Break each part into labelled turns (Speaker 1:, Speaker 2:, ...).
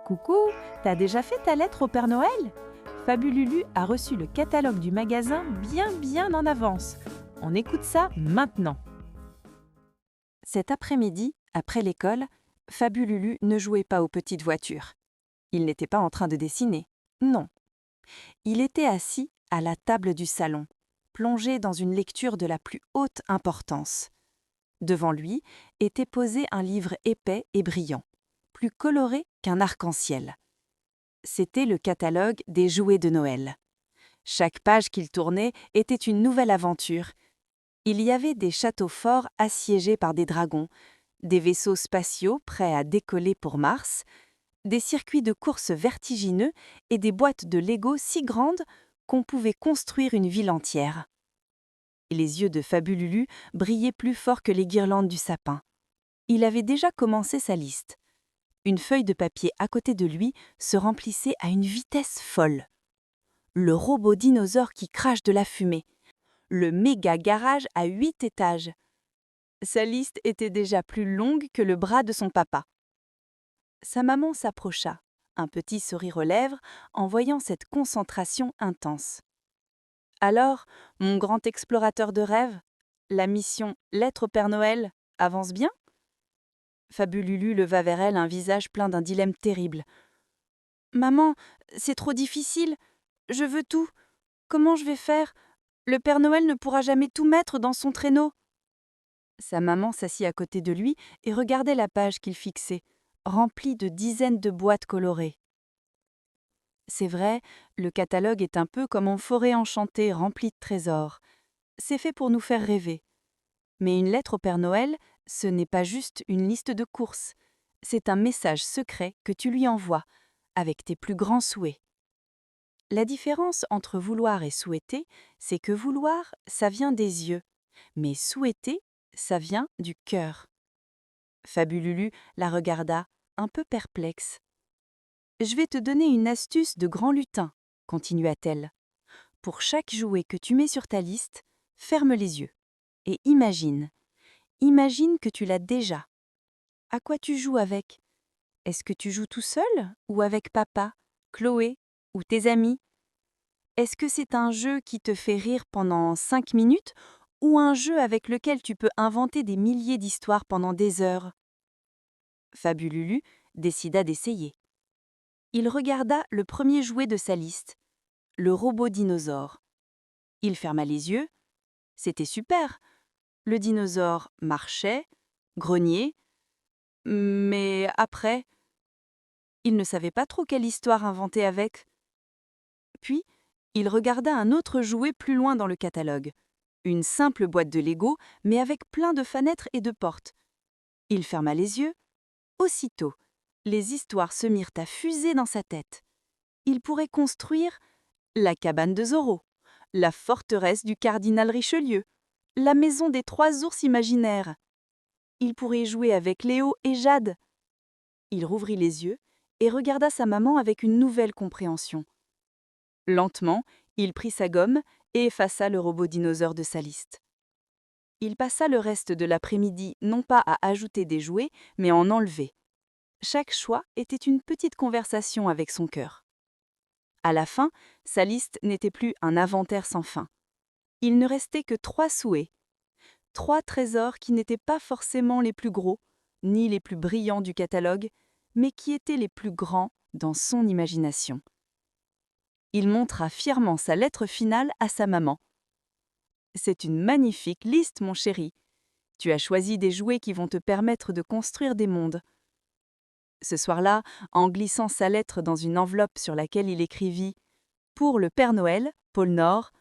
Speaker 1: Coucou, t'as déjà fait ta lettre au Père Noël? Fabululu a reçu le catalogue du magasin bien en avance. On écoute ça maintenant.
Speaker 2: Cet après-midi, après l'école, Fabululu ne jouait pas aux petites voitures. Il n'était pas en train de dessiner, non. Il était assis à la table du salon, plongé dans une lecture de la plus haute importance. Devant lui était posé un livre épais et brillant, plus coloré qu'un arc-en-ciel. C'était le catalogue des jouets de Noël. Chaque page qu'il tournait était une nouvelle aventure. Il y avait des châteaux forts assiégés par des dragons, des vaisseaux spatiaux prêts à décoller pour Mars, des circuits de course vertigineux et des boîtes de Lego si grandes qu'on pouvait construire une ville entière. Les yeux de Fabululu brillaient plus fort que les guirlandes du sapin. Il avait déjà commencé sa liste. Une feuille de papier à côté de lui se remplissait à une vitesse folle. Le robot dinosaure qui crache de la fumée. Le méga garage à 8 étages. Sa liste était déjà plus longue que le bras de son papa. Sa maman s'approcha, un petit sourire aux lèvres, en voyant cette concentration intense. « Alors, mon grand explorateur de rêves, la mission Lettre au Père Noël avance bien ?» Fabululu leva vers elle un visage plein d'un dilemme terrible. « Maman, c'est trop difficile. Je veux tout. Comment je vais faire ? Le Père Noël ne pourra jamais tout mettre dans son traîneau. » Sa maman s'assit à côté de lui et regardait la page qu'il fixait, remplie de dizaines de boîtes colorées. C'est vrai, le catalogue est un peu comme une forêt enchantée remplie de trésors. C'est fait pour nous faire rêver. Mais une lettre au Père Noël, ce n'est pas juste une liste de courses. C'est un message secret que tu lui envoies, avec tes plus grands souhaits. La différence entre vouloir et souhaiter, c'est que vouloir, ça vient des yeux, mais souhaiter, ça vient du cœur. Fabululu la regarda, un peu perplexe. « Je vais te donner une astuce de grand lutin, » continua-t-elle. « Pour chaque jouet que tu mets sur ta liste, ferme les yeux et imagine. Imagine que tu l'as déjà. À quoi tu joues avec ? Est-ce que tu joues tout seul ou avec papa, Chloé ou tes amis ? Est-ce que c'est un jeu qui te fait rire pendant 5 minutes ou un jeu avec lequel tu peux inventer des milliers d'histoires pendant des heures ? » Fabululu décida d'essayer. Il regarda le premier jouet de sa liste, le robot dinosaure. Il ferma les yeux. C'était super. Le dinosaure marchait, grognait, mais après, il ne savait pas trop quelle histoire inventer avec. Puis, il regarda un autre jouet plus loin dans le catalogue, une simple boîte de Lego, mais avec plein de fenêtres et de portes. Il ferma les yeux. Aussitôt, les histoires se mirent à fuser dans sa tête. Il pourrait construire la cabane de Zorro, la forteresse du cardinal Richelieu, la maison des 3 ours imaginaires. Il pourrait jouer avec Léo et Jade. Il rouvrit les yeux et regarda sa maman avec une nouvelle compréhension. Lentement, il prit sa gomme et effaça le robot dinosaure de sa liste. Il passa le reste de l'après-midi non pas à ajouter des jouets, mais à en enlever. Chaque choix était une petite conversation avec son cœur. À la fin, sa liste n'était plus un inventaire sans fin. Il ne restait que 3 souhaits. 3 trésors qui n'étaient pas forcément les plus gros, ni les plus brillants du catalogue, mais qui étaient les plus grands dans son imagination. Il montra fièrement sa lettre finale à sa maman. « C'est une magnifique liste, mon chéri. Tu as choisi des jouets qui vont te permettre de construire des mondes. » Ce soir-là, en glissant sa lettre dans une enveloppe sur laquelle il écrivit « Pour le Père Noël, pôle Nord »,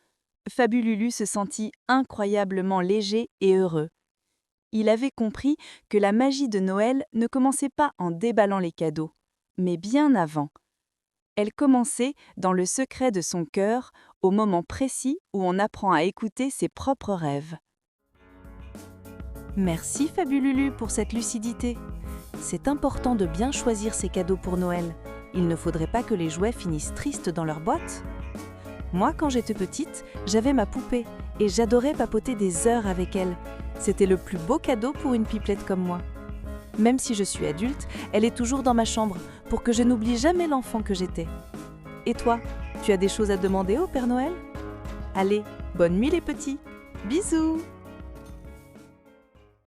Speaker 2: Fabululu se sentit incroyablement léger et heureux. Il avait compris que la magie de Noël ne commençait pas en déballant les cadeaux, mais bien avant. Elle commençait dans le secret de son cœur, au moment précis où on apprend à écouter ses propres rêves.
Speaker 1: Merci Fabululu pour cette lucidité. C'est important de bien choisir ses cadeaux pour Noël. Il ne faudrait pas que les jouets finissent tristes dans leur boîte. Moi, quand j'étais petite, j'avais ma poupée et j'adorais papoter des heures avec elle. C'était le plus beau cadeau pour une pipelette comme moi. Même si je suis adulte, elle est toujours dans ma chambre pour que je n'oublie jamais l'enfant que j'étais. Et toi, tu as des choses à demander au Père Noël? Allez, bonne nuit les petits. Bisous!